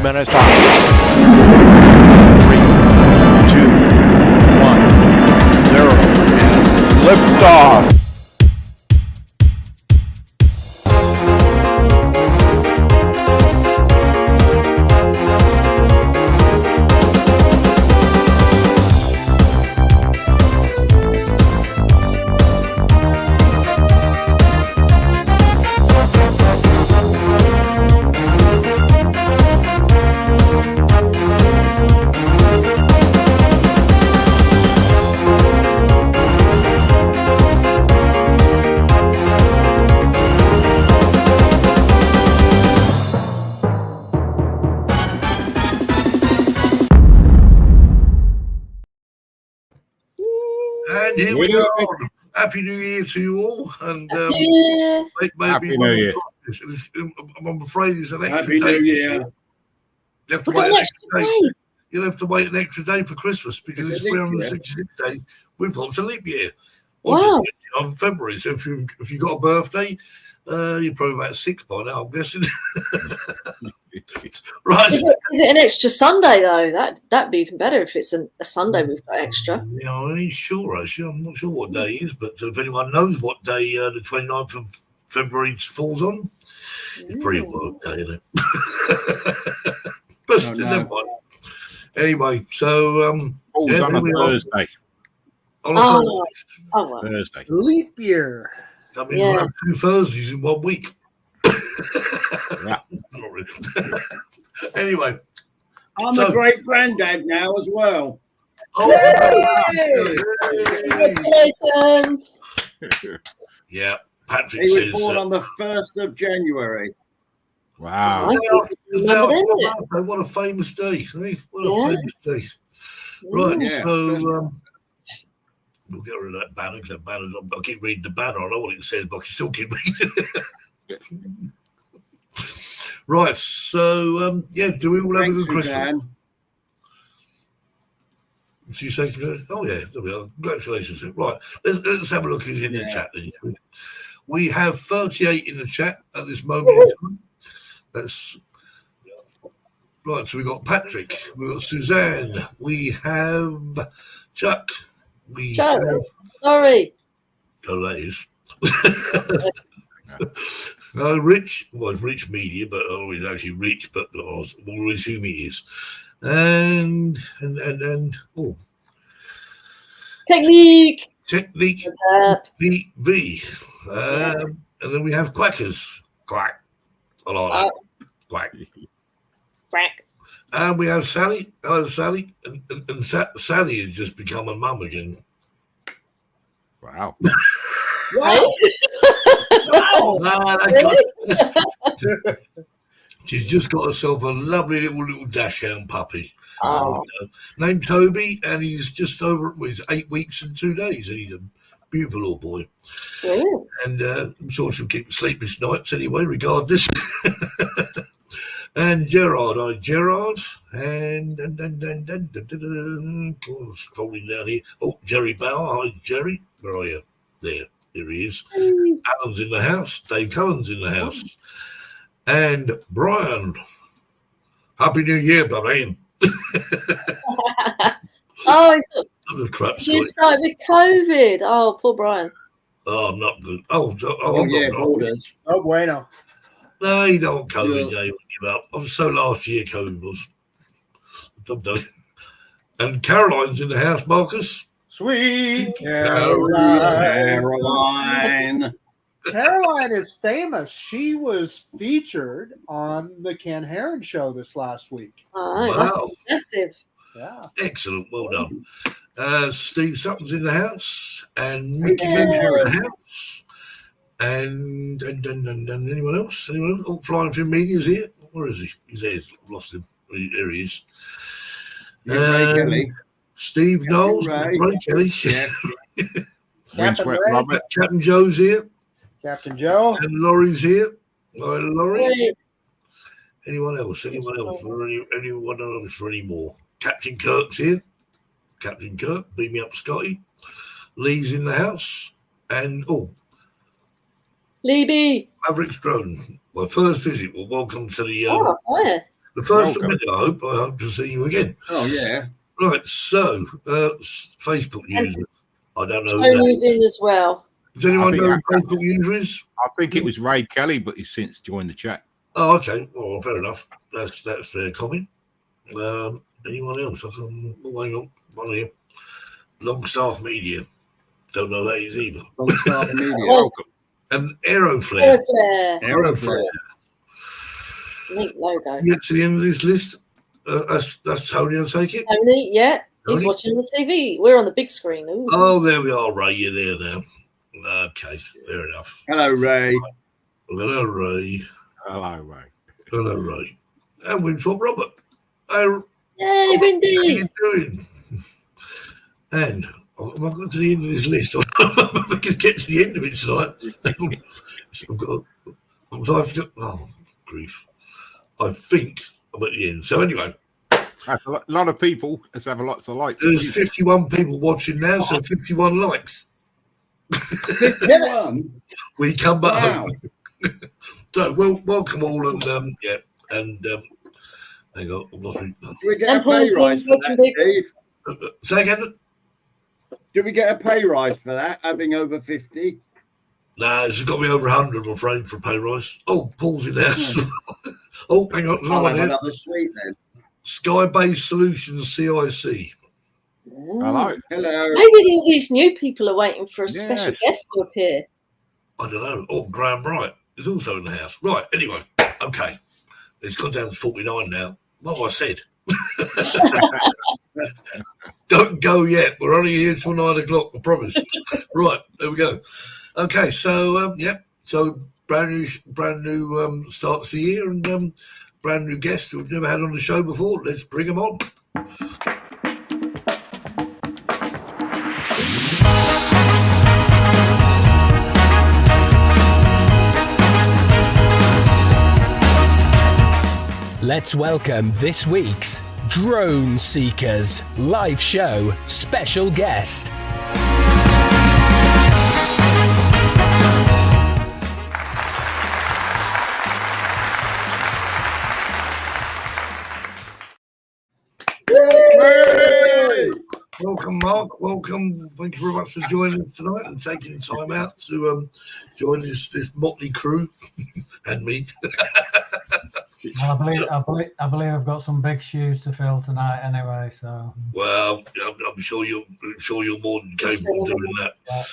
minus 5, 3, 2, 1, 0, and liftoff. And here we go. Happy New Year to you all. And Happy New Year. I'm afraid it's an extra Happy day. New Year. You have to wait an extra day. You'll have to wait an extra day for Christmas because it's 366 days. We've got a leap year. Wow. On February. So if you got a birthday, you're probably about 6 by now, I'm guessing. Right. Is it an extra Sunday though? That'd be even better if it's a Sunday we've got extra. Yeah, I ain't sure actually. I'm not sure what day it is, but if anyone knows what day the 29th of February falls on, it's pretty work day, isn't it? But never mind. Anyway, so falls on a Thursday. Well. Thursday. Leap year. I mean, we'll have 2 Thursdays in 1 week. Yeah. Not really. Anyway, I'm a great granddad now as well. Congratulations. Yeah, Patrick He says. was born on the 1st of January. Wow. What a famous day. What a famous day. Right, so we'll get rid of that banner because that banner, I keep reading the banner. I know what it says, but I can still keep reading it. Right, so do we all have a good Christmas? She said, "Oh yeah, there we are. Congratulations!" Right, let's have a look who's in the chat. Then. We have 38 in the chat at this moment in time. That's right. So we got Patrick, we got Suzanne, we have Chuck, Sorry. Oh, that is. Rich, well, it's Rich Media, but he's actually Rich, but we'll assume he is. And Technique V. And then we have Quackers. Quack. I like that. Quack. Quack. And we have Sally. Hello, Sally. And Sally has just become a mum again. Wow. Wow. She's just got herself a lovely little dachshund puppy. Named Toby, and he's just over, he's 8 weeks and 2 days, and he's a beautiful little boy. Ooh. And I'm sure she'll keep sleepless nights anyway, regardless. And Gerard, and scrolling down here. Oh, Jerry Bauer, hi Jerry, where are you? There he is. Alan's in the house. Dave Cullen's in the house. And Brian. Happy New Year, buddy. Crap. She started with COVID. Oh, poor Brian. Oh, not good. Borders. Oh, bueno. No, you don't COVID, Dave. Give up. I was so last year COVID was. And Caroline's in the house, Marcus. Sweet Caroline. Caroline is famous. She was featured on the Ken Heron show this last week. Oh, wow. That's impressive. Yeah. Excellent. Well done. Steve Sutton's in the house, and Mickey Men's in the house. And anyone else? Oh, Flying Fin Media's here. Where is he? He's there. I've lost him. Here he is. Ray Kelly. Steve Knowles. Ray Kelly. Captain Joe's here. Captain Joe. And Laurie's here. Hi, Laurie. Anyone else? Anyone else? Anyone else for any more? Captain Kirk's here. Captain Kirk, beam me up, Scotty. Lee's in the house. And, Libby. Maverick's drone. Well, first visit. Well, welcome to the... The first Welcome. time, I hope to see you again. Oh, yeah. Right, so Facebook users. I don't know. Who Tony's that is. in as well. Does anyone think know I- who Facebook user is? I think it was Ray Kelly, but he's since joined the chat. Oh, okay. Well, fair enough. That's their comment. Anyone else? Hang on. One here. Longstaff Media. Don't know that is either. Longstaff Media. Welcome. And Aeroflare. Aeroflare. Aeroflare. Link logo. Get to the end of this list. That's Tony, I take it. Tony, yeah. He's Tony? watching the TV. We're on the big screen. Ooh. Oh, there we are, Ray. You're there now. Okay, fair enough. Hello, Ray. Hello, Ray. Hello, Ray. Hello, Ray. And Winthrop Robert. How Yay, are Windy! you doing? And I've got to the end of this list. I'm going to get to the end of it tonight. Oh, grief. I think I'm at the end. So anyway, That's a lot of people. Let's have lots of likes. there's 51 people watching now, so 51 likes. 51. We come back Wow. home. So, welcome all, and hang on, I've lost me. Do we get a And pay Paul's rise for watching that, big- Steve? Say again? Do we get a pay rise for that, having over 50? No, it's got to be over 100, I'm afraid, for a pay rise. Oh, Paul's in there. Oh, hang on, I'll someone have here. another sweet then. Sky-based Solutions CIC. Hello. Hello. Maybe all these new people are waiting for a special Yes. guest to appear. I don't know. Oh, Graham Wright is also in the house. Right, anyway, okay. It's gone down to 49 now. What have I said? Don't go yet. We're only here till 9 o'clock, I promise. Right, there we go. Okay, so, so brand new start to the year, and brand new guests who we've never had on the show before. Let's bring them on. Let's welcome this week's Drone Seekers live show special guest. Welcome, Mark. Welcome. Thank you very much for joining us tonight and taking time out to join this motley crew and me. Well, I believe I've got some big shoes to fill tonight anyway. So, Well, I'm sure you're more than capable of doing that.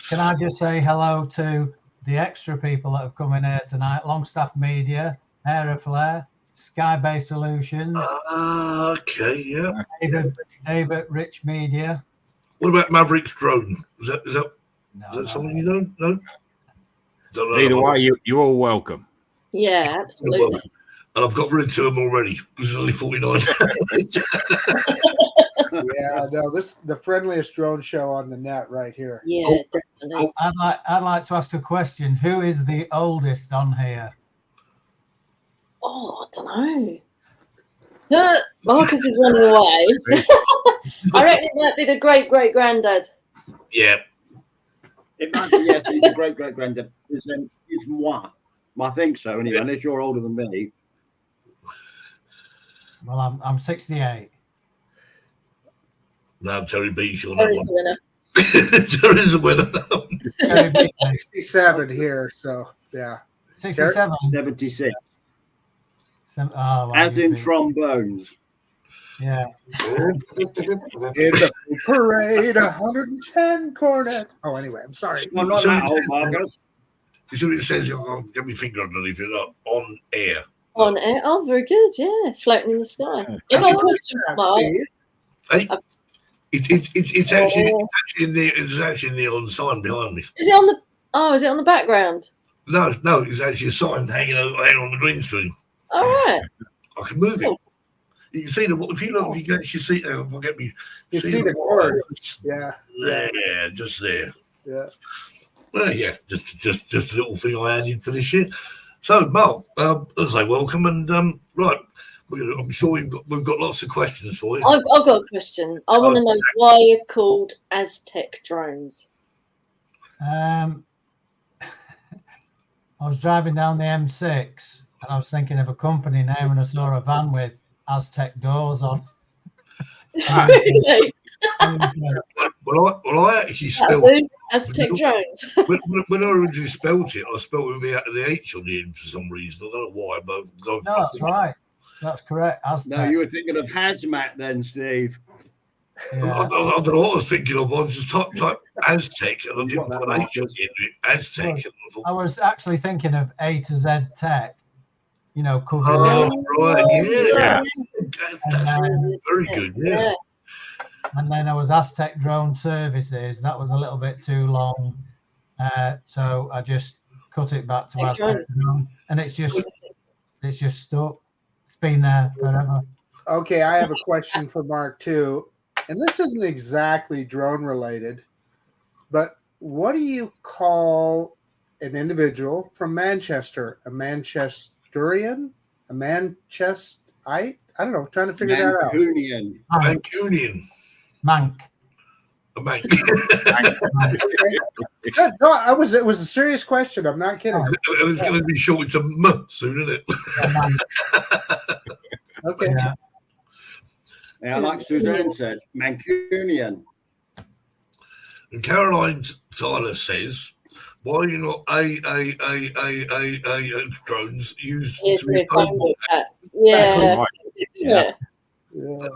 can I just say hello to the extra people that have come in here tonight? Longstaff Media, Aeroflare, Skybase Solutions, Okay, yeah. David Rich Media. What about Maverick's drone? Is that No, something you know? No. Don't know. Either way, you're all welcome. Yeah, absolutely. And I've got rid of 2 of them already because there's only 49. Yeah, no, this the friendliest drone show on the net right here. Yeah, Oh. definitely. I'd like to ask a question. Who is the oldest on here? Oh, I don't know. Marcus is running away. I reckon it might be the great granddad. Yeah. It might be, yes, he's a great-great-granddad. It's moi. I think so, anyway, unless you're older than me. Well, I'm 68. No, Terry beats you on that Terry's the winner. one. Terry's the winner. 67 here, so yeah. 67. 76. Oh, well, As in you'd be- trombones. Yeah. In the parade, 110 cornets. Oh, anyway, I'm sorry. Well, not that old, Marcus. You see what it says? Get my finger underneath it. On air. On air. Oh, very good. Yeah, floating in the sky. I've got a question for Mark. Steve. Hey, it's actually in the on sign behind me. Is it on the? Oh, is it on the background? No, it's actually a sign hanging on the green screen. All right. I can move it. Oh. You can see the. If you look, you can actually see. If I get me. You see the cord. Yeah, There, just there. yeah. Well, yeah, just a little thing I added for this year. So, Mark, as I say, welcome, and right, I'm sure we've got lots of questions for you. I've got a question. I want to know why you're called AZTECH drones. I was driving down the M6 and I was thinking of a company name and I saw a van with AZTECH doors on. Really? Well, I actually That spelled food? AZTECH drones. when I originally spelled it, I spelled it without the H on the end for some reason. I don't know why, but No, that's right. That's correct. AZTECH. No, you were thinking of hazmat then, Steve. I Yeah. don't know what I was thinking of. I just typed AZTECH and I didn't Got put that an H on right, the end of it. AZTECH. And I thought, I was actually thinking of A to Z Tech, you know, covering the oh, right, yeah. Yeah. That's very good, yeah. And then I was AZTECH Drone Services. That was a little bit too long. So I just cut it back to AZTECH Drone. And it's just stuck. It's been there forever. Okay, I have a question for Mark too, and this isn't exactly drone related, but what do you call an individual from Manchester? A Manchesterian? A Manchesterite? I don't know. Trying to figure that out. Mancunian. Mancunian. Mank. A man. Good. No, it was a serious question. I'm not kidding. It's going to be short to M soon, isn't it? Okay. Yeah. Yeah, like Suzanne said, Mancunian. And Caroline Tyler says, why are you not a drones used to be phone? Yeah. Yeah. Yeah.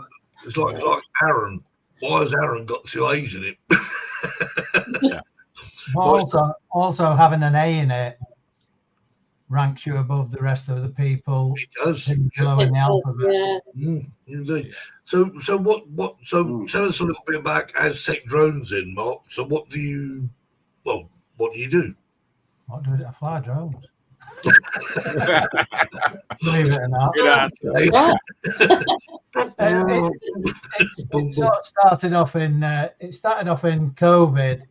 It's like Aaron. Why has Aaron got 2 A's in it? But also having an A in it ranks you above the rest of the people. It does. Below in the alphabet. Indeed. So tell us a little bit about AZTECH drones then, Mark. So what do you do? What do I fly drones? Believe it or not. Good answer. It sort of started off in COVID,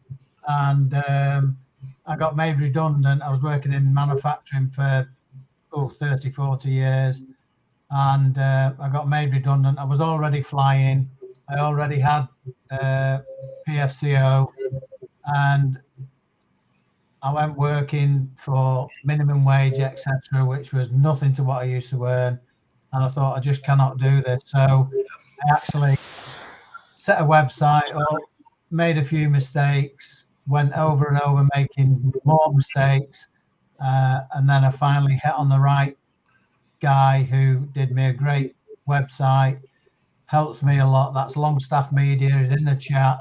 and I got made redundant. I was working in manufacturing for 30, 40 years, and I got made redundant. I was already flying. I already had PFCO, and I went working for minimum wage, etc., which was nothing to what I used to earn. And I thought, I just cannot do this. So I actually set a website up, made a few mistakes, went over and over making more mistakes. And then I finally hit on the right guy who did me a great website, helps me a lot. That's Longstaff Media, is in the chat.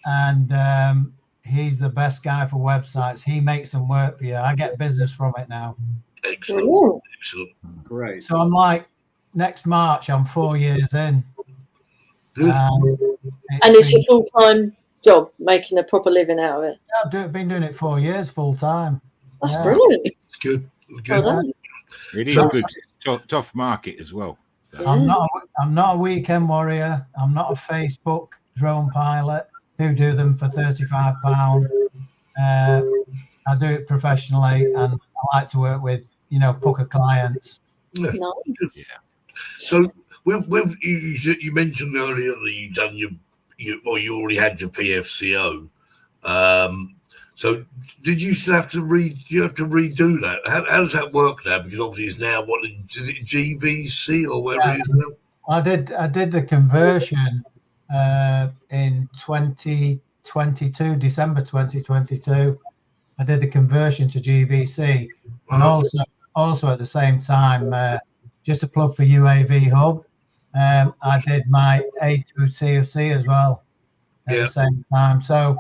And he's the best guy for websites. He makes them work for you. I get business from it now. Excellent. Excellent. Great. So I'm like, next March, I'm 4 years in. Good. And it's your full-time job, making a proper living out of it. I've been doing it 4 years full time. That's brilliant. It's good. Well done. It is good. Tough market as well. So. I'm not a weekend warrior. I'm not a Facebook drone pilot who do them for £35. I do it professionally, and I like to work with, pucker clients. Yeah. Nice. So you mentioned earlier that you done you already had your PFCO. So did you still have to redo that? How does that work now? Because obviously it's now is it GVC or whatever it is now? I did the conversion in 2022, December 2022. I did the conversion to GVC, and also at the same time, just a plug for UAV Hub. I did my A2 CFC as well at the same time. So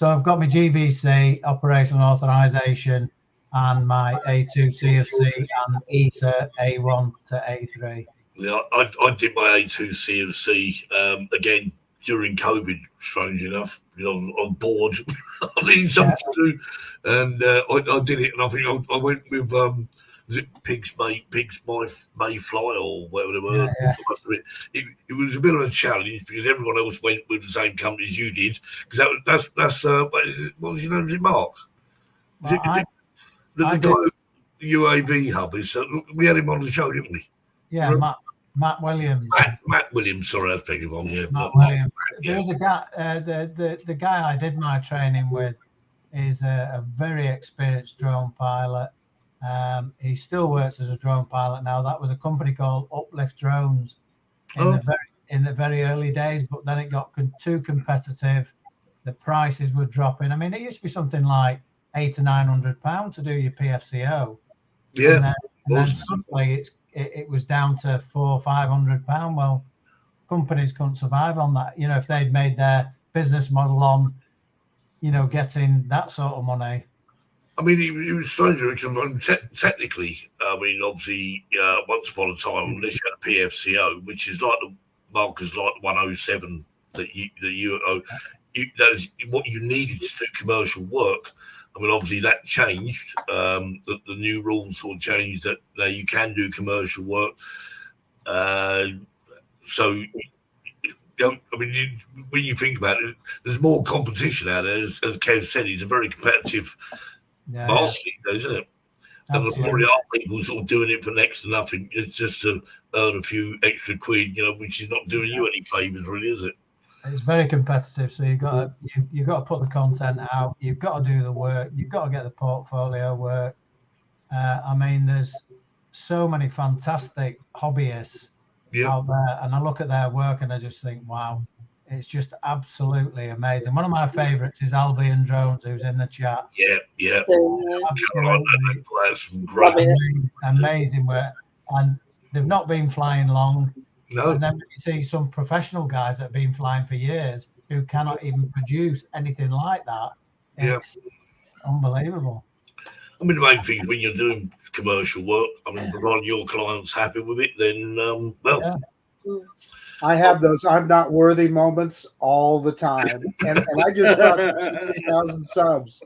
I've got my GVC operational authorization and my A2 CFC and ESA A1 to A3. Yeah, I did my A2 CFC again during COVID, strangely enough, because I'm bored. I needed something to do, and I did it. And I think I went with was it Pigs May Fly or whatever they were. Yeah. It was a bit of a challenge because everyone else went with the same company as you did. Because that's what was your name? Was it Mark? The guy UAV Hub is. We had him on the show, didn't we? Yeah, Matt Williams. Matt Williams, sorry, I was thinking wrong. Yeah, Matt Williams. There's a guy. The guy I did my training with is a very experienced drone pilot. He still works as a drone pilot now. That was a company called Uplift Drones in the very early days, but then it got too competitive. The prices were dropping. I mean, it used to be something like £800 to £900 to do your PFCO. Yeah. And then suddenly it was down to £400 or £500. Well, companies couldn't survive on that. You know, if they'd made their business model on, you know, getting that sort of money. I mean, it was strange because technically, I mean, obviously, once upon a time, unless you had a PFCO, which is like the markers like 107 that that is what you needed to do commercial work. I mean, obviously that changed. The new rules sort of changed that you can do commercial work. So, you know, I mean, when you think about it, there's more competition out there. As Kev said, it's a very competitive market, isn't it? And there probably are people sort of doing it for next to nothing, just to earn a few extra quid, you know, which is not doing you any favours, really, is it? It's very competitive, so you've got to put the content out. You've got to do the work. You've got to get the portfolio work. I mean, there's so many fantastic hobbyists out there, and I look at their work and I just think, wow, it's just absolutely amazing. One of my favourites is Albion Drones, who's in the chat. Yeah. Absolutely amazing work, and they've not been flying long. No. And then you see some professional guys that have been flying for years who cannot even produce anything like that. It's unbelievable. I mean, the main thing is when you're doing commercial work, I mean, providing your client's happy with it, then, I have those I'm not worthy moments all the time. And I just crossed 3,000 subs.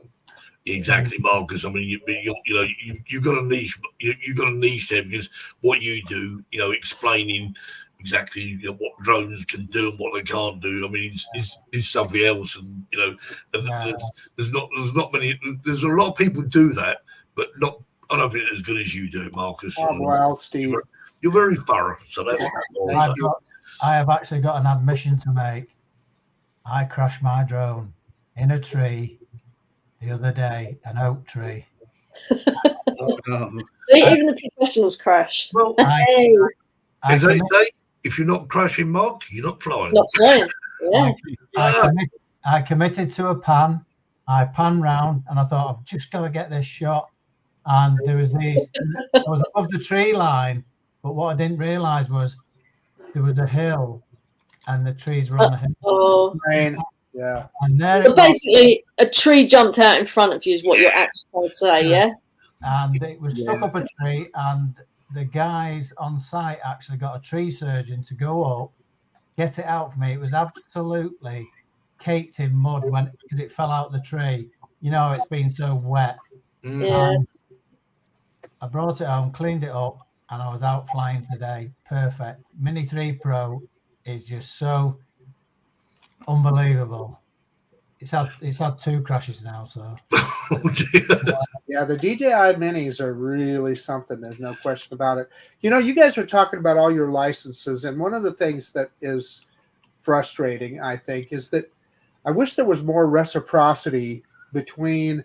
Exactly, Marcus. I mean, you've got a niche. You've got a niche there because what you do, you know, explaining exactly what drones can do and what they can't do. I mean, it's something else, and you know, there's not many. There's a lot of people do that, but not. I don't think as good as you do it, Marcus. Oh, well, Steve, you're very thorough. So that's. I have actually got an admission to make. I crashed my drone in a tree the other day, an oak tree. See, even the professionals crash. Well, as they say, if you're not crashing, Mark, you're not flying. Not flying. Yeah. I committed to a pan. I panned round, and I thought, I've just got to get this shot. And there was I was above the tree line, but what I didn't realise was there was a hill, and the trees were on the hill. Oh. Yeah. And there so basically, a tree jumped out in front of you is what you're actually trying to say, yeah? And it was stuck up a tree, and the guys on site actually got a tree surgeon to go up, get it out for me. It was absolutely caked in mud because it fell out the tree. You know, it's been so wet. Yeah. I brought it home, cleaned it up, and I was out flying today. Perfect. Mini 3 Pro is just so unbelievable. It's had 2 crashes now, so. Yeah, the DJI Minis are really something. There's no question about it. You know, you guys are talking about all your licenses, and one of the things that is frustrating, I think, is that I wish there was more reciprocity between,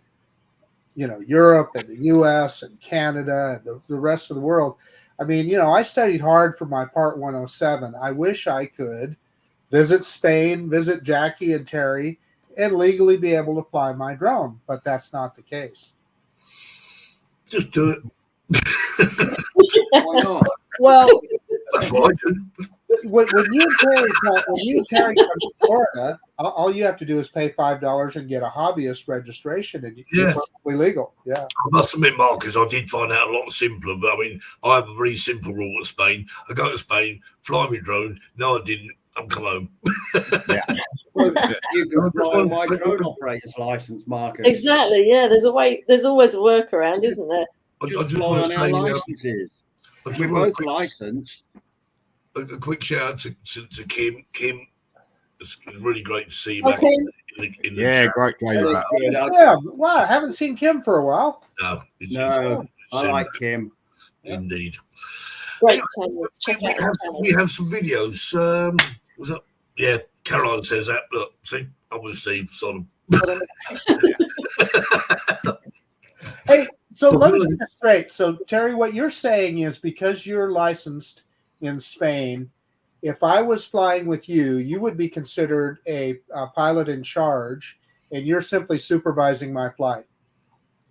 you know, Europe and the U.S. and Canada and the rest of the world. I mean, you know, I studied hard for my Part 107. I wish I could visit Spain, visit Jackie and Terry, and legally be able to fly my drone, but that's not the case. Just do it. Why not? Well, That's what I do. When you and Terry come to Florida, all you have to do is pay $5 and get a hobbyist registration, and you're perfectly legal. Yeah. I must admit, Marcus, I did find out a lot simpler, but I mean, I have a very simple rule at Spain. I go to Spain, fly my drone. No, I didn't. I'm come home. Well, you can fly my drone operator's license, Marcus. exactly. Yeah, there's always a workaround, isn't there? I Just just fly want on to our say, licenses. We're both licensed. a quick shout out to Kim. Kim, it's really great to see you Okay. back in the chat. great play Very back. good. Yeah. Wow, I haven't seen Kim for a while. No, it's I like Kim. indeed. Great channel. Check out the channel. We have some videos. Was that? Yeah, Caroline says that. Look, see, I'm with Steve. Sodom. Hey, so let me get this straight. So, Terry, what you're saying is because you're licensed in Spain, if I was flying with you, you would be considered a pilot in charge, and you're simply supervising my flight.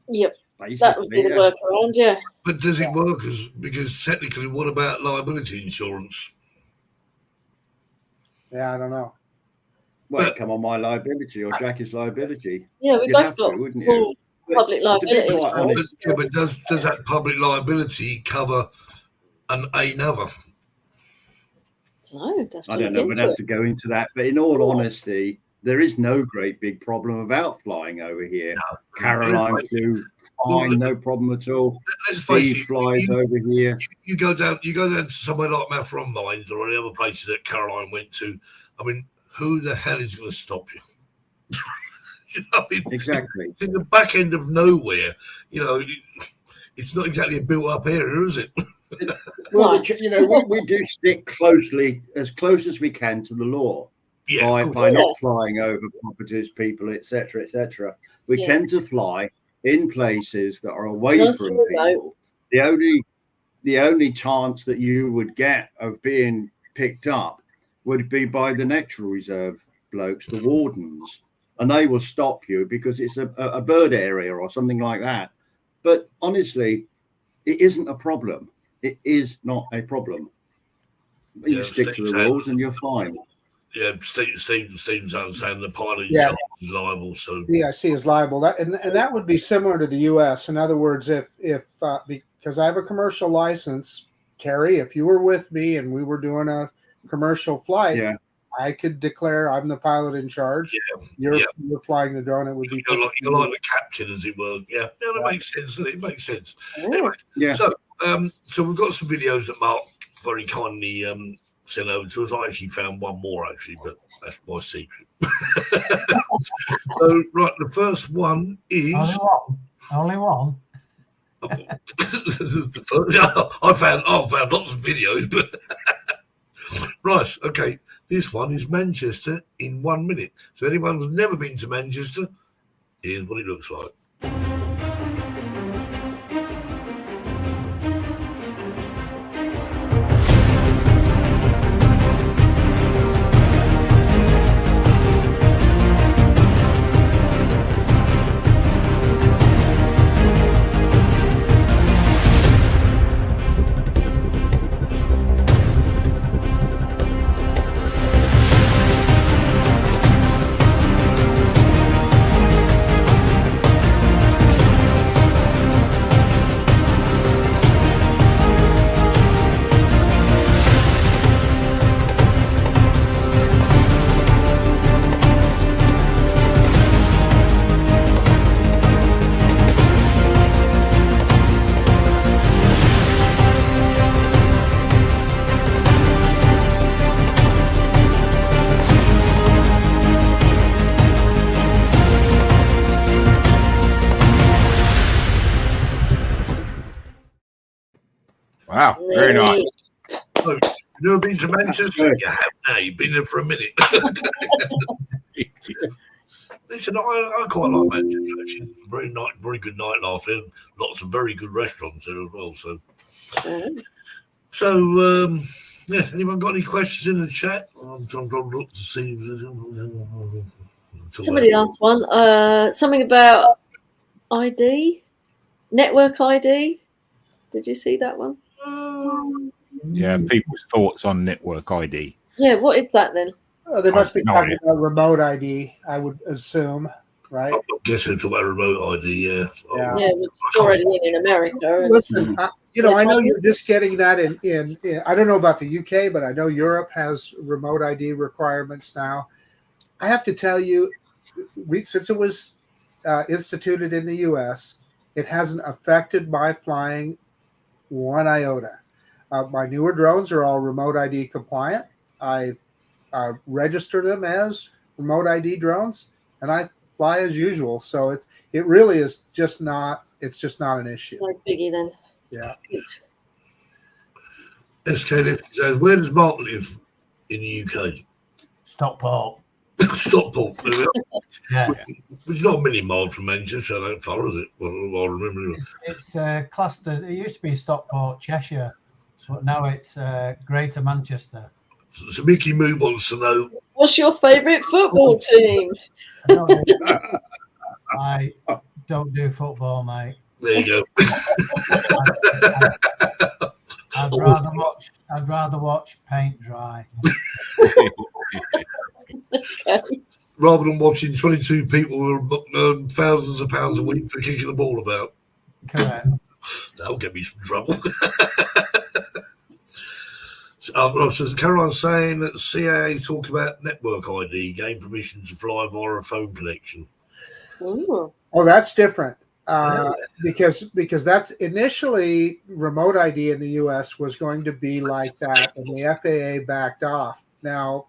Yep. That would be the workaround, yeah. But does it work because technically, what about liability insurance? Yeah, I don't know. Well, come on, my liability or Jackie's liability. Yeah, we You'd both have got to, wouldn't full you? public To be liability. quite honest, But does that public liability cover another? I don't know. We'd have to go into that. But in all honesty, there is no great big problem about flying over here. No. Caroline flew fine, no problem at all. Let's face Steve it, flies over here. You go down to somewhere like Maffron Mines or any other places that Caroline went to. I mean, who the hell is going to stop you? You know, Exactly. It's in the back end of nowhere. You know, it's not exactly a built-up area, is it? Well, we do stick as close as we can to the law. Yeah, by not flying over properties, people, etc., etc. We tend to fly in places that are away from people. The only chance that you would get of being picked up would be by the natural reserve blokes, the wardens, and they will stop you because it's a bird area or something like that. But honestly, it isn't a problem. It is not a problem. You stick to the rules and you're fine. Yeah, Steve's saying the pilot is liable. So DIC is liable. And that would be similar to the U.S. In other words, if because I have a commercial license, Terry, if you were with me and we were doing a commercial flight, I could declare I'm the pilot in charge. You're flying the drone. It would be you're like the captain, as it were. Yeah, that makes sense. It makes sense. Anyway, so we've got some videos that Mark very kindly sent over to us. I actually found one more, but that's my secret. So, right, the first one is only one. The first, I found lots of videos, but right, okay. This one is Manchester in 1 minute. So anyone who's never been to Manchester, here's what it looks like. Wow, very nice. So, you've never been to Manchester? You have now. You've been there for a minute. Listen, I quite like Manchester. Actually, very good nightlife there. Lots of very good restaurants there as well. So, anyone got any questions in the chat? I'm trying to look to see. Somebody asked one. Something about ID, network ID. Did you see that one? Yeah, people's thoughts on network ID. Yeah, what is that then? They must be talking about remote ID, I would assume, right? I'm guessing it's about remote ID, Yeah, it's already in America. Listen, I know you're just getting that in I don't know about the UK, but I know Europe has remote ID requirements now. I have to tell you, since it was instituted in the US, it hasn't affected my flying one iota. My newer drones are all remote ID compliant. I register them as remote ID drones, and I fly as usual. So it really is just not. It's just not an issue. No biggie then. Yeah. SK says, where does Mark live in the UK? Stockport. Stockport. There we are. Yeah, Which is not a million miles from Manchester. I don't follow, is it? Well, I remember. it's classed as, it used to be Stockport, Cheshire, but now it's Greater Manchester. So Mickey Moo wants to know. What's your favourite football team? I don't do football, mate. There you go. I'd rather watch paint dry. Okay. Rather than watching 22 people who earn thousands of pounds a week for kicking the ball about. Correct. That'll get me some trouble. So Caroline's saying that CAA talk about network ID, gain permission to fly via a phone connection. Ooh. Oh, that's different. Because that's initially remote ID in the U.S. was going to be like that, and the FAA backed off. Now,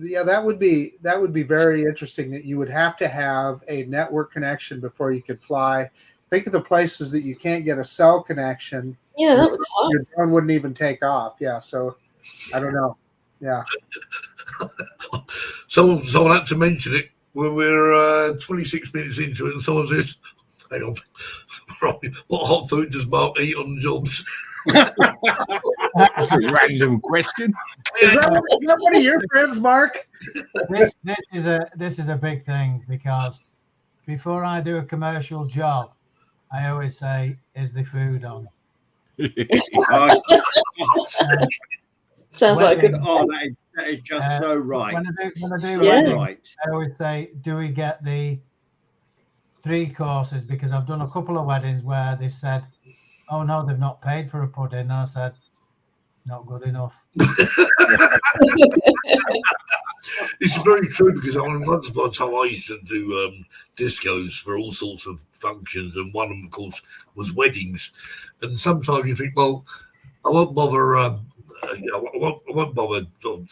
yeah, that would be very interesting. That you would have to have a network connection before you could fly. Think of the places that you can't get a cell connection. Yeah, that was fun. Your drone wouldn't even take off. Yeah, so I don't know. Yeah. Someone had to mention it when we're 26 minutes into it, and someone says, "Hang on, right, what hot food does Mark eat on the jobs?" That's a random question. Is that one of your friends, Mark? This is a big thing, because before I do a commercial job, I always say, "Is the food on?" Sounds like a good. Oh, that is just so right. When I do So weddings, right. I always say, "Do we get the 3 courses?" Because I've done a couple of weddings where they've said, "Oh no, they've not paid for a pudding." And I said, "Not good enough." It's very true, because once upon a time I used to do discos for all sorts of functions, and one of them, of course, was weddings. And sometimes you think, well, I won't bother. I won't bother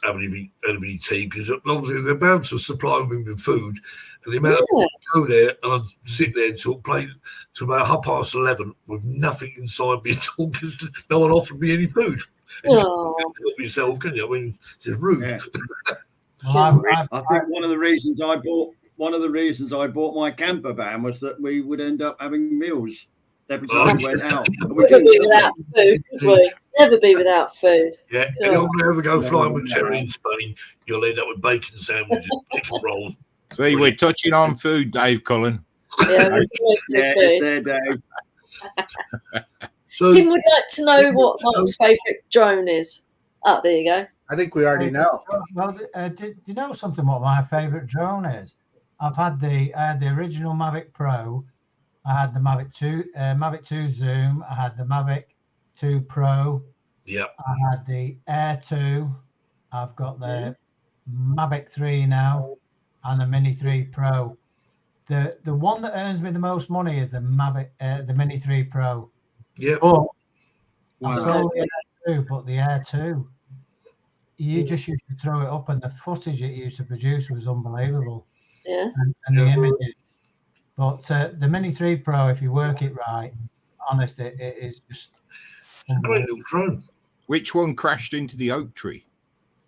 having any tea, because obviously they're bound to supply me with food, and the amount of people go there and I'd sit there until about 11:30 with nothing inside me at all, because no one offered me any food. And you can't help yourself, can you? I mean, it's just rude. Yeah. Well, I think one of the reasons I bought my camper van was that we would end up having meals every time we went out. Never be without food, would we? Never be without food. Yeah, God. anyone who ever go flying with Terry in Spain, you'll end up with bacon sandwiches, bacon rolls. See, we're touching on food, Dave Cullen. Yeah, it's there, Dave. So, Kim would like to know what Mark's favourite drone is. Oh, there you go. I think we already know. Well, do you know something? What my favourite drone is? I had the original Mavic Pro. I had the Mavic 2 Zoom. I had the Mavic 2 Pro. Yep. I had the Air 2. I've got the Mavic 3 now, and the Mini 3 Pro. The one that earns me the most money is the Mini 3 Pro. Yep. But I sold the Air 2, but the Air 2, you just used to throw it up, and the footage it used to produce was unbelievable. Yeah. And the images. But the Mini 3 Pro, if you work it right, honest, it is just a great little drone. Which one crashed into the oak tree?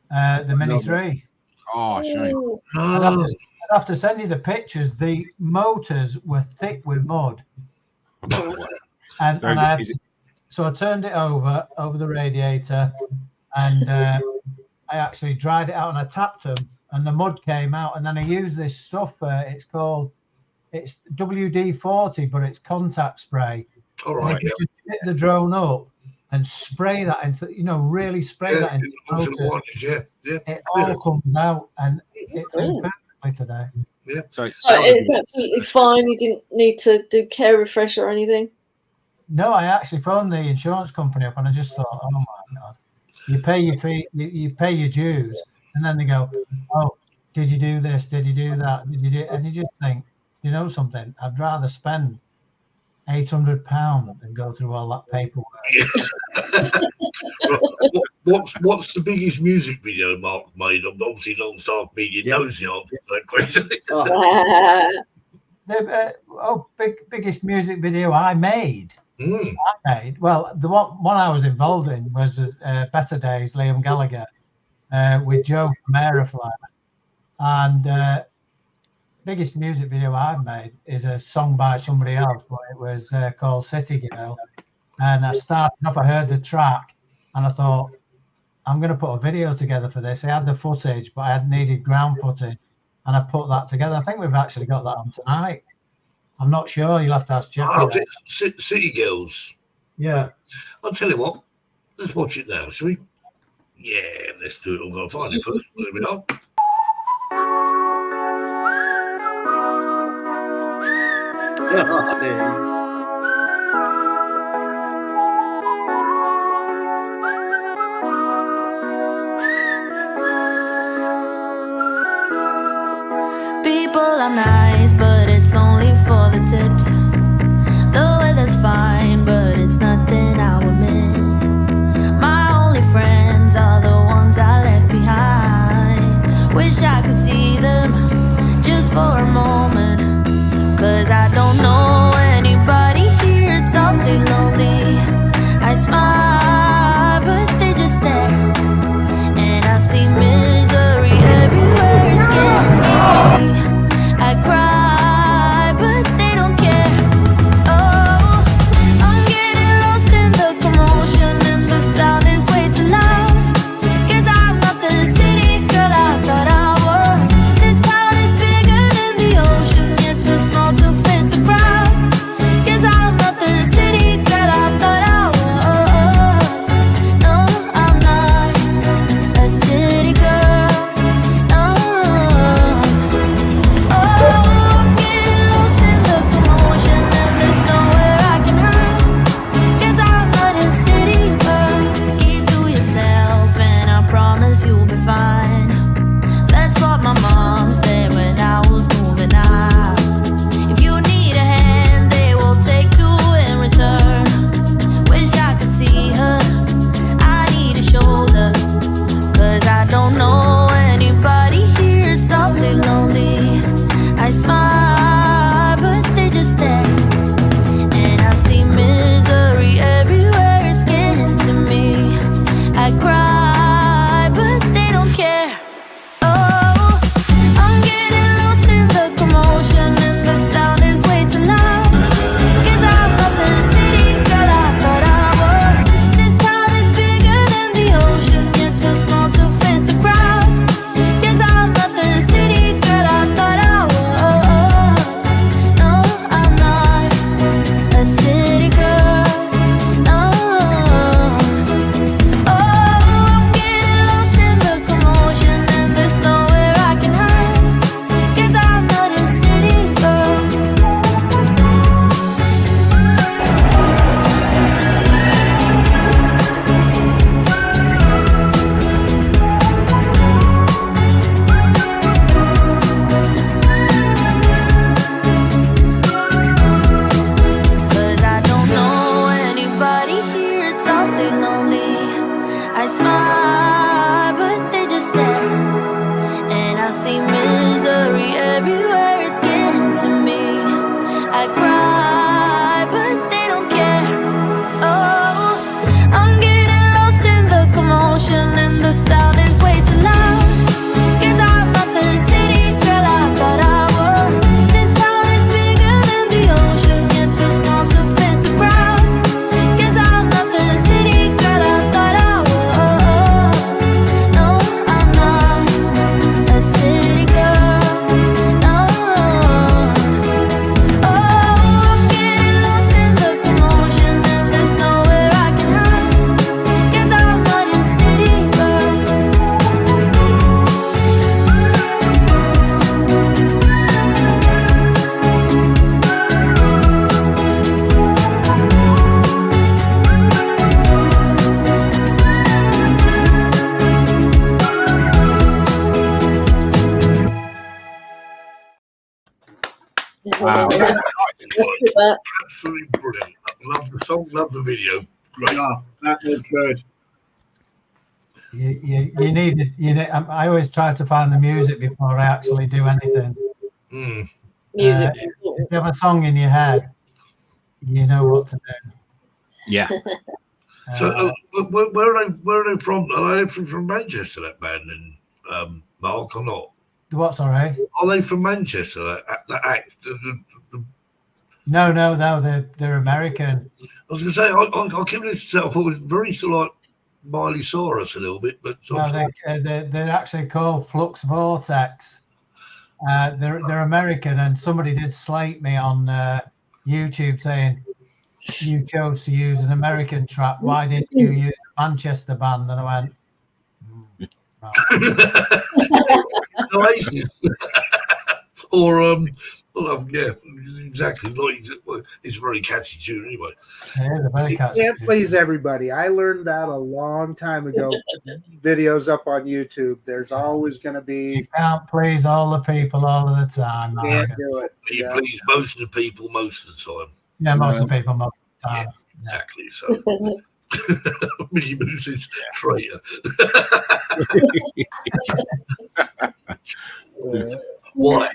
the Mini 3. Oh, shame. I'd have to send you the pictures. The motors were thick with mud. So I turned it over the radiator, and I actually dried it out and I tapped them, and the mud came out. And then I used this stuff. It's WD-40, but it's contact spray. All right. And if you just pick the drone up and spray that into, really spray that into the motor, it all comes out, and it flew perfectly today. Yeah. So it's absolutely fine. You didn't need to do care refresh or anything. No, I actually phoned the insurance company up, and I just thought, oh my God, you pay your fee, you pay your dues, and then they go, oh, did you do this? Did you do that? Did you do? And you just think, you know something? I'd rather spend £800 than go through all that paperwork. What's the biggest music video Mark made? Obviously, Longstaff Media knows the answer to that question. The biggest music video I made. Well, the one I was involved in was Better Days, Liam Gallagher, with Joe from Aeroflare. And biggest music video I've made is a song by somebody else, but it was called City Girl. And I started off, I heard the track, and I thought, I'm going to put a video together for this. I had the footage, but I had needed ground footage, and I put that together. I think we've actually got that on tonight. I'm not sure. You'll have to ask Jeff. Oh, City Girls. Yeah. I'll tell you what. Let's watch it now, shall we? Yeah, let's do it. I've got to find it first. There we go. People are nice, but it's only for the tips. The weather's fine, but it's nothing I would miss. My only friends are the ones I left behind. Wish I could see them just for a moment, 'cause I don't know anybody here, it's awfully lonely. I smile, but they just stare, and I see misery everywhere, it's getting me. I cry, but they don't care. Oh, I'm getting lost in the commotion, and the sound is way too loud. 'Cause I'm not the city girl I thought I was. This town is bigger than the ocean, yet too small to fit the crowd. 'Cause I'm not the city girl I thought I was. No, I'm not a city girl. No. I'm getting lost in the commotion, and there's nowhere I can hide. 'Cause I'm not a city girl. Keep to yourself, and I promise you'll be fine. That's what my mom said when I was moving out. If you need a hand, they will take two in return. Wish I could see her, I need a shoulder. 'Cause I don't know anybody here, it's awfully lonely. I smile, but they just stare, and I see misery everywhere, it's getting to me. I cry, but they don't care. Oh, I'm getting lost in the commotion, and the sound is way too loud. 'Cause I'm not the city girl I thought I was. This town is bigger than the ocean, yet too small to fit the crowd. 'Cause I'm not the city girl I thought I was. No, I'm not a city girl. No. Oh, I'm getting lost in the commotion, and there's nowhere I can hide. 'Cause I'm not a city girl. Cause I don't know anybody here, it's awfully lonely. I smile, but they just stare, and I see misery everywhere, it's getting to me. I cry, but they don't care. Oh, I'm getting lost in the commotion, and the sound is way too loud. 'Cause I'm not the city girl I thought I was. This town is bigger than the ocean, yet too small to fit the crowd. 'Cause I'm not the city girl I thought I was. No, I'm not a city girl. No. Oh, I'm getting lost in the commotion, and there's nowhere I can hide. 'Cause I'm not a city girl. Wow. Absolutely brilliant. Love the song, love the video. Great. Yeah, that was good. You need it. I always try to find the music before I actually do anything. Music's If important. you have a song in your head, you know what to do. Yeah. So, where are they from? Are they from Manchester, that band, and Mark, or not? The what? Sorry. Are they from Manchester? That act. No, they're American. I was going to say, I keep listening to it. I thought it was very sort of like Miley Cyrus a little bit, but No, they're actually called Flux Vortex. They're American, and somebody did slate me on YouTube saying you chose to use an American trap. Why didn't you use a Manchester band? And I went, Oasis. Or yeah, exactly. Like it's a very catchy tune anyway. Yeah, they're very You catchy. can't please everybody. I learned that a long time ago. Videos up on YouTube. There's always going to You be. can't please all the people all of the time. Can't Mark. do it. You Yeah. please most of the people most of the time. Yeah, most of the people most of the time. Exactly. So Mickey Mouse is traitor. Why?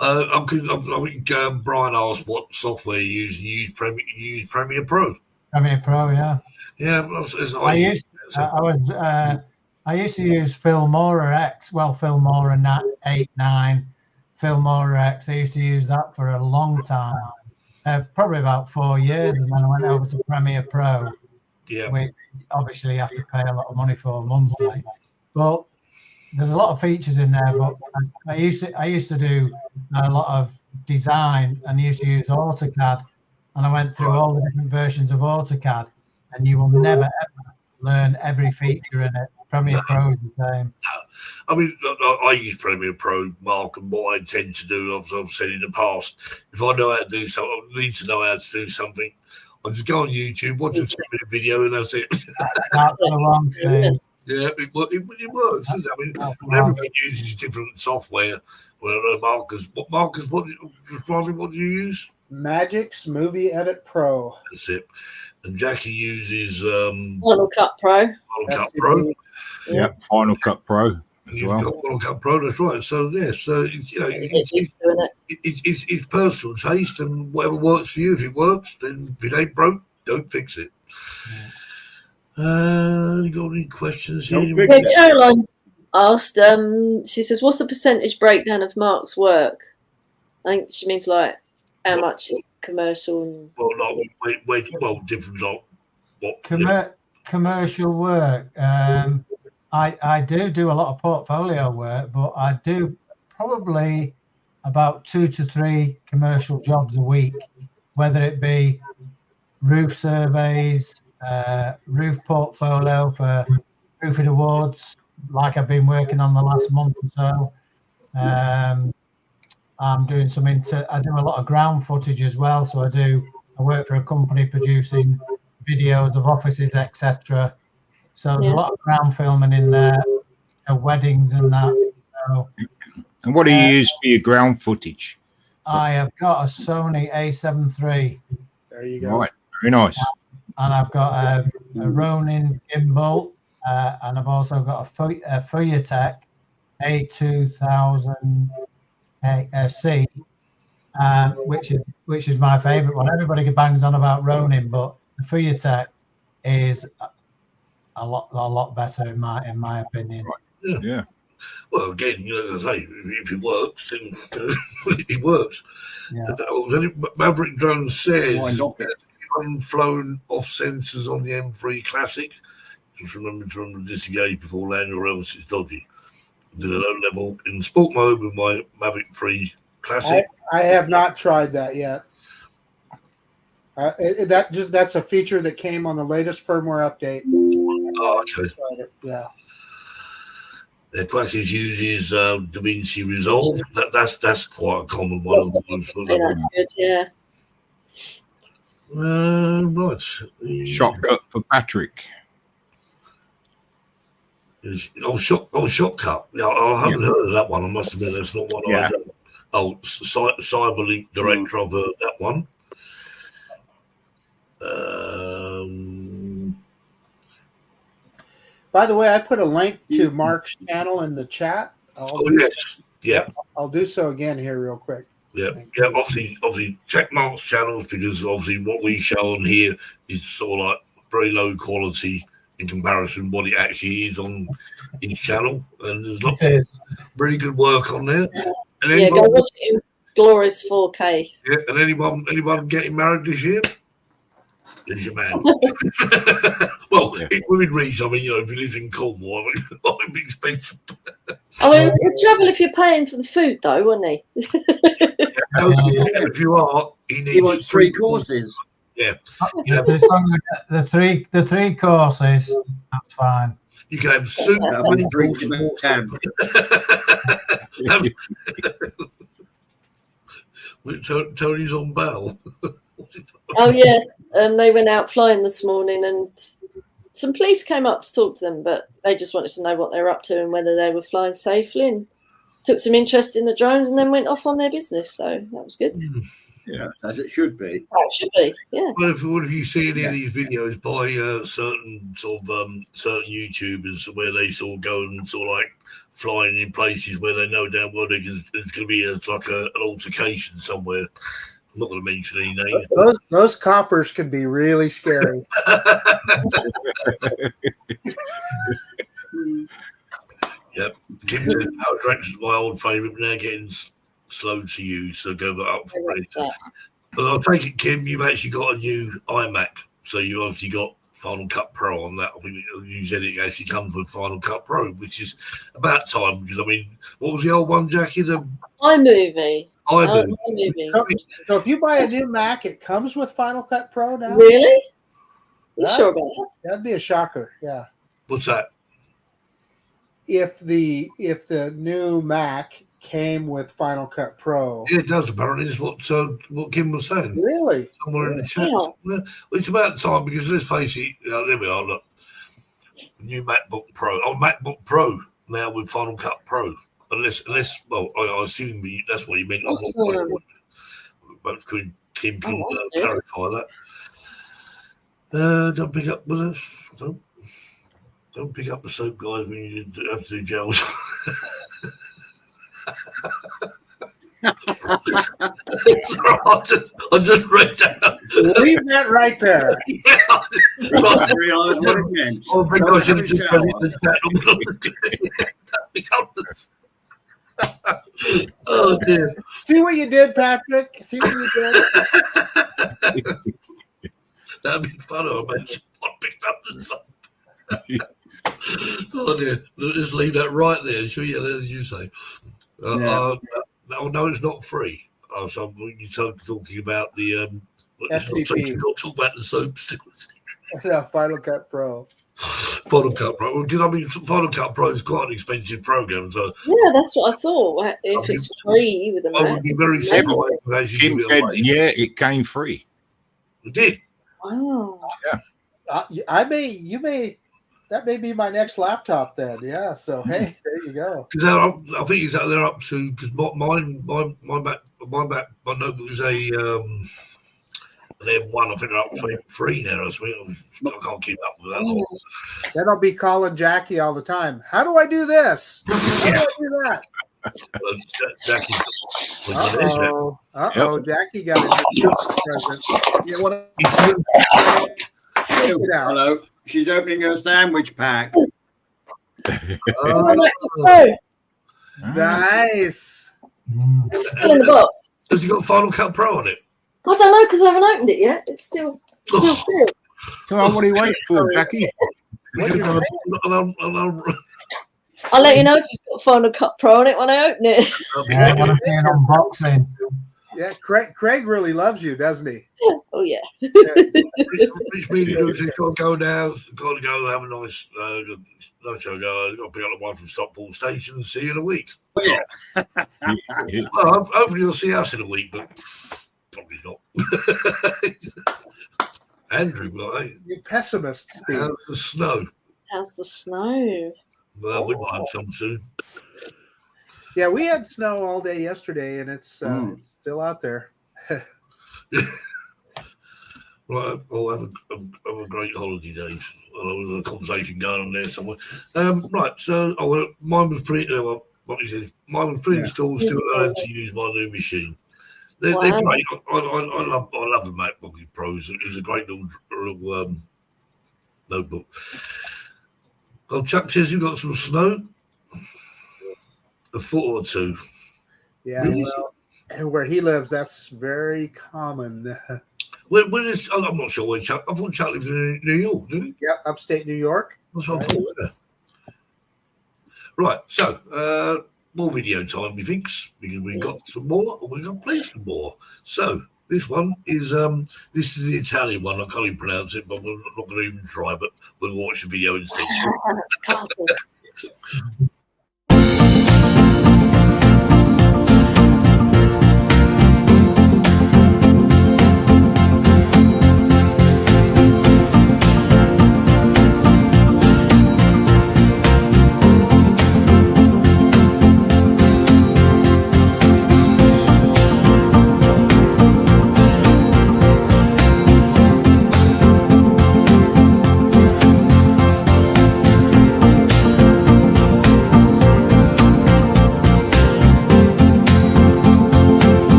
I think Brian asked what software you use. You use Premiere Pro. Premiere Pro, yeah. Yeah, I used to use Filmora X. Well, Filmora 8.9, Filmora X. I used to use that for a long time, probably about 4 years, and then I went over to Premiere Pro. Yeah. Which obviously you have to pay a lot of money for monthly, but there's a lot of features in there. But I used to do a lot of design, and used to use AutoCAD, and I went through all the different versions of AutoCAD, and you will never ever learn every feature in it. Premiere Pro is the same. I mean, I use Premiere Pro, Mark, and what I tend to do, I've said in the past, if I know how to do something, I need to know how to do something, I just go on YouTube, watch a 2-minute video, and that's it. That's the wrong thing. Yeah, it works. Doesn't it? I mean, everybody uses different software. Well, Marcus, what do you use? Magic's Movie Edit Pro. That's it. And Jackie uses Final Cut Pro. Final Cut Pro. Yeah, Final Cut Pro as You've well. got Final Cut Pro, that's right. So yeah, so it's personal taste, and whatever works for you. If it works, then if it ain't broke, don't fix it. You got any questions here? Yeah, Caroline asked. She says, "What's the percentage breakdown of Mark's work?" I think she means like how much is commercial and different. Commercial work. I do a lot of portfolio work, but I do probably about 2 to 3 commercial jobs a week, whether it be roof surveys, roof portfolio for roofing awards, like I've been working on the last month or so. I'm doing I do a lot of ground footage as well. So I work for a company producing videos of offices, etc. So there's a lot of ground filming in there, weddings and that. So, and what do you use for your ground footage? I have got a Sony A7 III. There you go. Right, very nice. And I've got a Ronin gimbal, and I've also got a AZTECH A2000C, which is my favourite one. Everybody bangs on about Ronin, but the AZTECH is a lot better in my opinion. Right. Yeah. Well, again, as I say, if it works, then it works. Yeah. Maverick Drone says flown off sensors on the M3 Classic. Just remember to disengage before landing, or else it's dodgy. Did a low level in sport mode with my Maverick 3 Classic. I have not tried that yet. That's a feature that came on the latest firmware update. Oh, okay. Yeah. Their package uses DaVinci Resolve. That's quite a common one. That's good, yeah. Right. Shortcut for Patrick. Shortcut. Yeah, I haven't heard of that one. I must admit that's not one I know. Oh, Cyberlink Director, I've heard that one. By the way, I put a link to Mark's channel in the chat. Yes. Yeah. I'll do so again here real quick. Yeah. Obviously check Mark's channels, because obviously what we show on here is sort of like very low quality in comparison what it actually is on his channel, and there's lots It of is. really good work on there. And Yeah, go watch it in glorious 4K. yeah, and anyone getting married this year? There's your man. Well, within reason, I mean, if you live in Cornwall, it might be expensive. I mean, it'd trouble if you're paying for the food, though, wouldn't he? If you are, He wants 3 courses. Yeah. The three courses, that's fine. You can have soup. Tony's on bail. Oh, yeah. They went out flying this morning and some police came up to talk to them, but they just wanted to know what they were up to and whether they were flying safely, and took some interest in the drones and then went off on their business. So that was good. Yeah, as it should be. It should be, yeah. Well, what have you seen any of these videos by certain certain YouTubers where they sort of go and sort of like flying in places where they know damn well there's going to be an altercation somewhere? I'm not going to mention any names. Those coppers can be really scary. Yep. Kim's Power Tracks is my old favourite. Now getting slow to use, so go up for it. But I'll take it, Kim, you've actually got a new iMac, so you obviously got Final Cut Pro on that. I think you said it actually comes with Final Cut Pro, which is about time, because I mean, what was the old one, Jackie? The iMovie. iMovie. So if you buy a new Mac, it comes with Final Cut Pro now? Really? You sure about that? That'd be a shocker, yeah. What's that? If the new Mac came with Final Cut Pro. Yeah, it does, apparently. It's what Kim was saying. Really? Somewhere in the chat. Yeah. Well, it's about time, because let's face it, there we are, look. New MacBook Pro. Oh, MacBook Pro now with Final Cut Pro. Unless well, I assume that's what you meant. Awesome. But Kim can clarify that. Don't pick up with us. Don't pick up the soap, guys, when you have to do gels. I just read that. Leave that right there. Yeah. I think I should have just put it in the chat. Oh dear. See what you did, Patrick? See what you did? That'd be fun. I mentioned I picked up the soap. Oh dear. Let's leave that right there. Sure, yeah, as you say. No, it's not free. So you start talking about the FTP. Talk about the soaps. No, Final Cut Pro. Final Cut Pro. Because I mean, Final Cut Pro is quite an expensive program. So yeah, that's what I thought. If it's free with the Mac, I would be very surprised. Kim said, yeah, it came free. It did. Wow. Yeah. That may be my next laptop then. Yeah. So hey, there you go. I think they're up to, because my notebook is a an M1. I think they're up to 3 now. I can't keep up with that. Then I'll be calling Jackie all the time. How do I do this? How do I do that? Jackie. Jackie got a new present. Hello. She's opening her sandwich pack. Nice. It's still in the box. Has he got Final Cut Pro on it? I don't know, because I haven't opened it yet. It's still sealed. Come on, what are you waiting for, Jackie? I'll let you know if it's got Final Cut Pro on it when I open it. Yeah, I want to see an unboxing. Yeah, Craig really loves you, doesn't he? Oh yeah. Which means he's got to go now. Got to go have a nice show. Got to pick up the one from Stockport Station and see you in a week. Yeah. Well, hopefully you'll see us in a week, but probably not. Andrew, right? You pessimist, Steve. How's the snow? How's the snow? Well, we might have some soon. Yeah, we had snow all day yesterday, and it's still out there. Right, I'll have a great holiday, Dave. There's a conversation going on there somewhere. Right, so mine was mine was pre-installed, still allowed to use my new machine. They're great. I love the MacBook Pros. It's a great little notebook. Oh, Chuck says you've got some snow. A foot or two. Yeah, Really? well, and where he lives, that's very common. Where is? I'm not sure where Chuck. I thought Chuck lived in New York, didn't he? Yep, upstate New York. That's what I thought. Yeah. Right. So more video time, methinks, because we got some more, and we got plenty some more. So this one is this is the Italian one. I can't even pronounce it, but we're not going to even try. But we'll watch the video instead. Castle.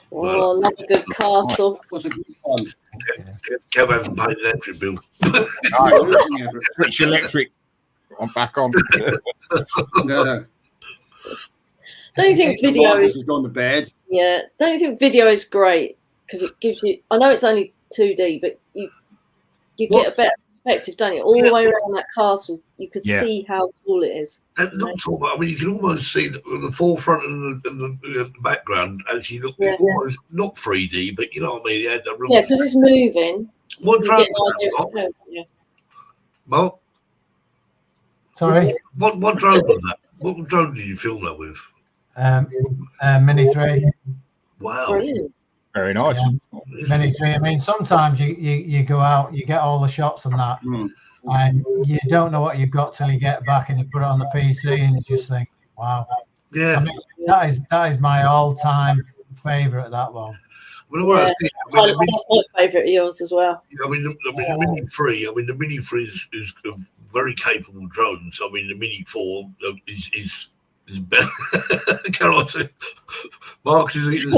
Oh, love a good castle. That was a good one. Kev hasn't paid the electric bill. Switch electric. I'm back on. No. Don't you think video Marcus has is gone to bed. yeah? Don't you think video is great because it gives you? I know it's only 2D, but you get a better perspective, don't you? All the way around that castle, you could see how cool it is. And not talk about, I mean, you can almost see the forefront and the background actually look almost not 3D, but you know what I mean? Yeah, because it's moving. What drone? Mark? Sorry? What drone was that? What drone did you film that with? Mini 3. Wow. Brilliant. Very nice. Mini 3. I mean, sometimes you go out, you get all the shots on that, and you don't know what you've got till you get back and you put it on the PC and you just think, wow. Yeah. I mean, that is my all-time favourite, that one. Well, that's my favourite of yours as well. I mean, the Mini 3. I mean, the Mini 3 is a very capable drone. So I mean, the Mini 4 is better. Can I say? Mark is eating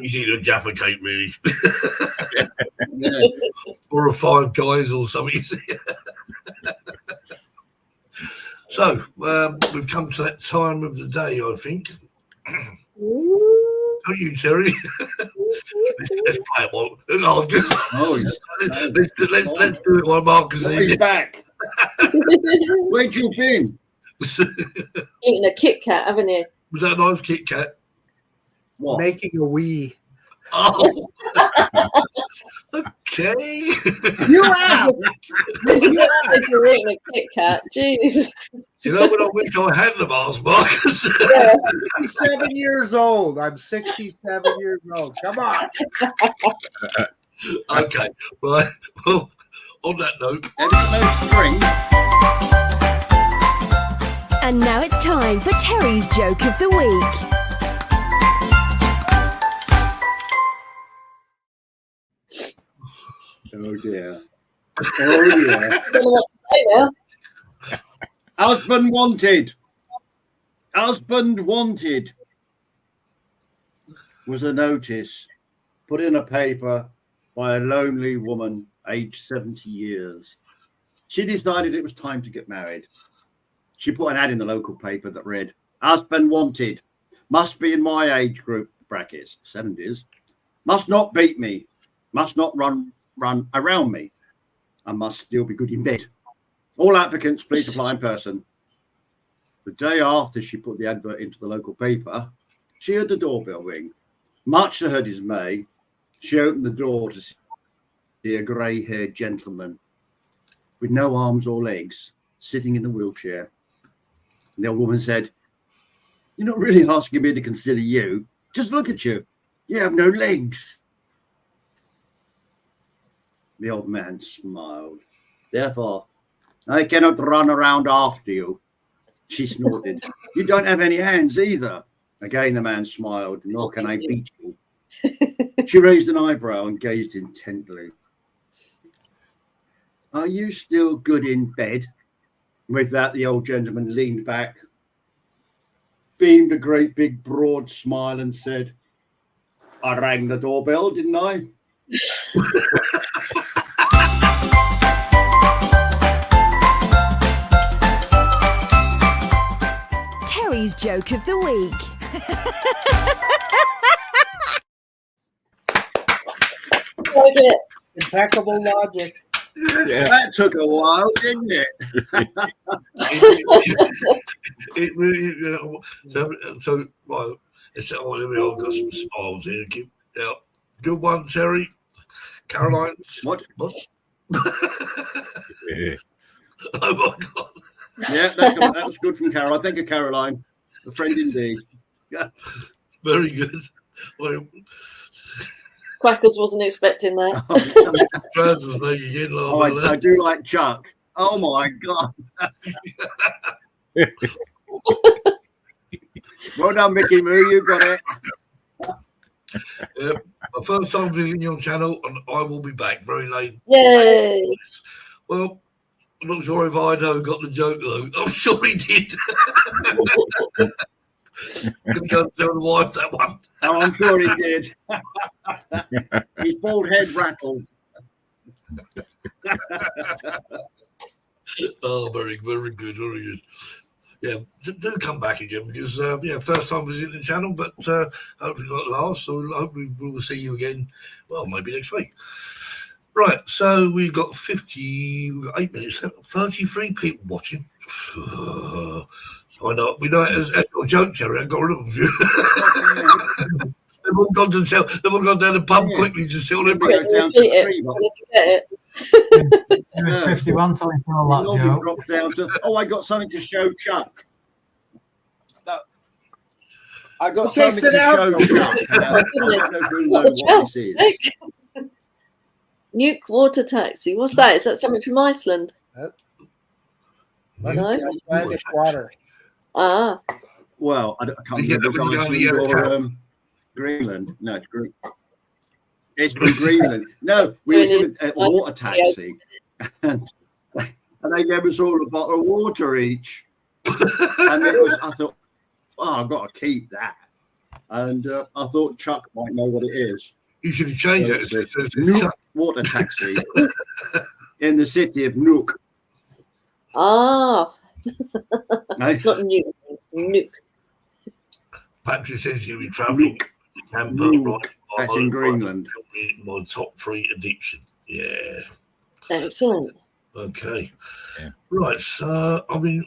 he's eating a Jaffa cake, really, or a Five Guys or something. So we've come to that time of the day, I think. Don't you, Terry? let's play it one. Let's do it while Mark is He's back. Where'd you been? Eating a Kit Kat, haven't you? Was that a nice Kit Kat? What? Making a wee. Oh. Okay. You have. You're eating a Kit Kat. Jeez. You know what I wish I hadn't have asked, Marcus? Yeah, 67 years old. I'm 67 years old. Come on. Okay. Right. Well, on that note. And now it's time for Terry's Joke of the Week. Oh dear. Oh yeah. I don't know what to say now. Husband wanted. Husband wanted was a notice put in a paper by a lonely woman aged 70 years. She decided it was time to get married. She put an ad in the local paper that read, "Husband wanted, must be in my age group, brackets, 70s, must not beat me, must not run around me, and must still be good in bed. All applicants, please apply in person." The day after she put the advert into the local paper, she heard the doorbell ring. Much to her dismay, she opened the door to see a grey-haired gentleman with no arms or legs sitting in a wheelchair. And the old woman said, "You're not really asking me to consider you. Just look at you. You have no legs." The old man smiled. "Therefore, I cannot run around after you." She snorted. "You don't have any hands either." Again, the man smiled. "Nor can I beat you." She raised an eyebrow and gazed intently. "Are you still good in bed?" With that, the old gentleman leaned back, beamed a great big broad smile and said, "I rang the doorbell, didn't I?" Terry's joke of the week. Impeccable logic. Yeah. That took a while, didn't it? It really, so well, it's I've got some smiles here. Keep out. Good one, Terry. Caroline. What? Yeah. Oh my God. Yeah, that was good from Carol. Thank you, Caroline. A friend indeed. Yeah. Very good. Well, Quackles wasn't expecting that. Franz was making it laugh. I do like Chuck. Oh my God. Well done, Mickey Moo. You got it. Yep. My first time visiting your channel, and I will be back very late. Yay! Well, I'm not sure if Ido got the joke though. I'm sure he did. Gonna go and tell the wife that one. Oh, I'm sure he did. His bald head rattled. Oh, very, very good, very good. Yeah, do come back again because first time visiting the channel, but hopefully not last. So hopefully we will see you again. Well, maybe next week. Right, so we've got 8 minutes, 33 people watching. I know we know it as your joke, Jerry. I got rid of you. They've all gone to tell. They've all gone down the pub quickly to tell them. Down to 51 till he saw that joke. Drops down to, "Oh, I got something to show Chuck." I got Okay, something sit to down. show Chuck. I don't know who knows what this is. Nuke water taxi. What's that? Is that something from Iceland? That's No? Icelandic water. Ah. Well, I can't You remember get if it's Iceland or Greenland. No, it's Green. It's from Greenland. No, we were in a water taxi, and they gave us all a bottle of water each. And it was, I thought, oh, I've got to keep that. And I thought Chuck might know what it is. You should have changed it. It's a Nuke water taxi in the city of Nuke. Ah. Nice. Not Nuke. Nuke. Patrick says you'll be travelling camper right. That's in Greenland. My top 3 addiction. Yeah. Excellent. Okay. Yeah. Right. So I'm in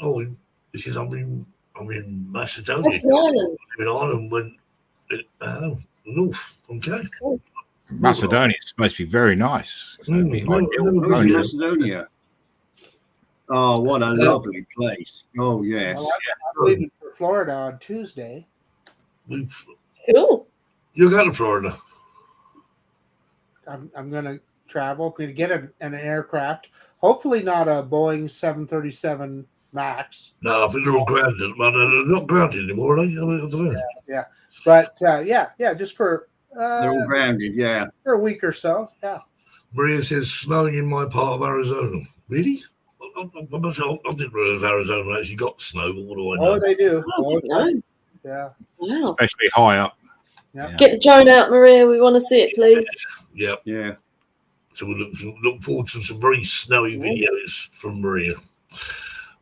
Macedonia. Ireland. In Ireland when north. Okay. Macedonia is supposed to be very nice. So it'd be ideal. Macedonia. Oh, what a lovely place. Oh, yes. Well, I'm leaving for Florida on Tuesday. Cool. You're going to Florida. I'm going to travel. I'm going to get an aircraft. Hopefully not a Boeing 737 MAX. No, I think they're all grounded. Well, they're not grounded anymore, are they? I don't know. Yeah. But just for they're all grounded, yeah. For a week or so. Yeah. Maria says snowing in my part of Arizona. Really? I didn't realize Arizona actually got snow, but what do I know? Oh, they do. Nice. Yeah. Wow. Especially high up. Yeah. Get the drone out, Maria. We want to see it, please. Yeah. Yeah. So we look forward to some very snowy videos from Maria.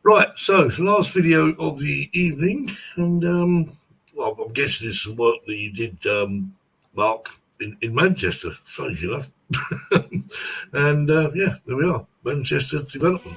Right, so it's the last video of the evening, and well, I'm guessing there's some work that you did, Mark, in Manchester, strangely enough. And yeah, there we are, Manchester development.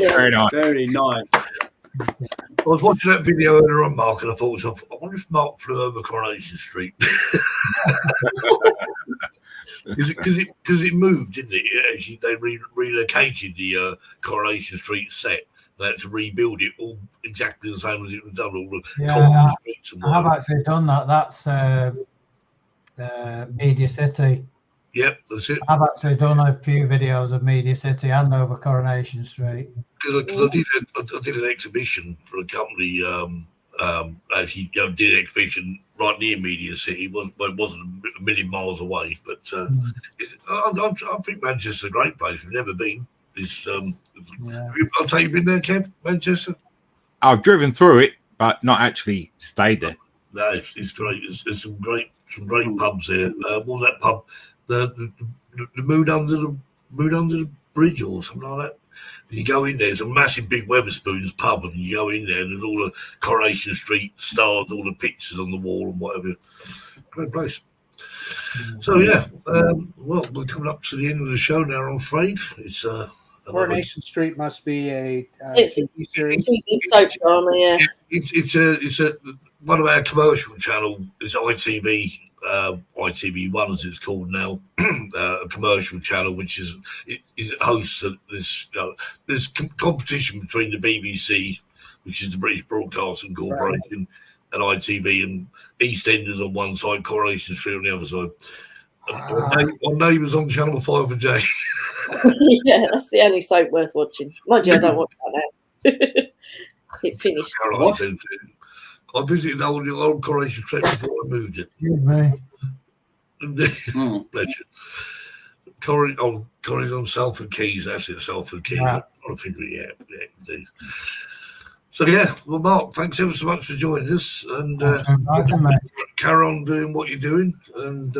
Very nice. Very nice. I was watching that video earlier on, Mark, and I thought to myself, I wonder if Mark flew over Coronation Street. Because it moved, didn't it? Actually, they relocated the Coronation Street set. They had to rebuild it all exactly the same as it was done. All the common streets and I have actually done that. That's Media City. Yep, that's it. I've actually done a few videos of Media City and over Coronation Street. Because I did an exhibition for a company. Actually, did an exhibition right near Media City. It wasn't a million miles away, but I think Manchester's a great place. We've never been. I'll tell you, been there, Kev? Manchester? I've driven through it, but not actually stayed there. No, it's great. There's some great pubs there. What was that pub? The Mood Under the Bridge or something like that. And you go in there, it's a massive big Weatherspoons pub, and you go in there, and there's all the Coronation Street stars, all the pictures on the wall and whatever. Great place. So yeah, well, we're coming up to the end of the show now. I'm afraid it's Coronation Street must be a it's TV series. It's soap drama, yeah. It's a one of our commercial channel is ITV. ITV1 as it's called now, a commercial channel which it hosts this. There's competition between the BBC which is the British Broadcasting Corporation, and ITV and EastEnders on one side, Coronation Street on the other side. Our neighbours on Channel 5 for Jay. Yeah, that's the only soap worth watching. Mind you, I don't watch that now. It finished. I visited old Coronation Street before I moved it. Bless you. Corrie's on Salford Keys. That's it, Salford Keys. Yeah. I think indeed. So yeah, well, Mark, thanks ever so much for joining us, and carry on doing what you're doing, and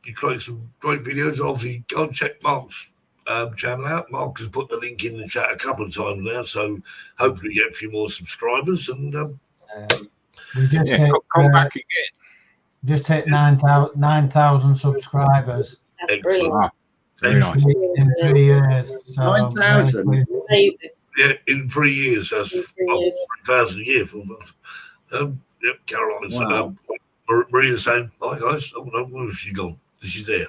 you create some great videos. Obviously, go and check Mark's channel out. Mark has put the link in the chat a couple of times now, so hopefully get a few more subscribers. And we just hit, come back again. Just hit 9,000 subscribers. That's brilliant. Ah, very nice. In 3 years. So 9,000. Amazing. yeah, in 3 years, that's 3,000 a year. Yep, Caroline's Wow. Maria's saying, "Hi guys." Oh no, where has she gone? She's there.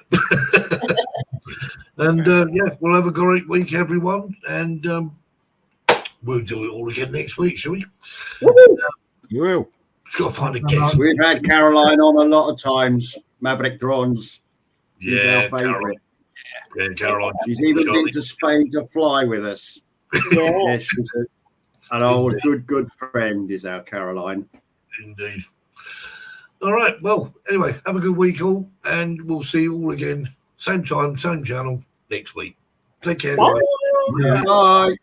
And yeah, we'll have a great week, everyone, and we'll do it all again next week, shall we? You will. Just got to find a guest. We've had Caroline on a lot of times. Maverick Drones. She's Yeah, our favourite. Caroline. She's even been to Spain to fly with us. Yeah. Yes, she's an old good friend is our Caroline. Indeed. All right. Well, anyway, have a good week all, and we'll see you all again, same time, same channel next week. Take care, guys. Bye.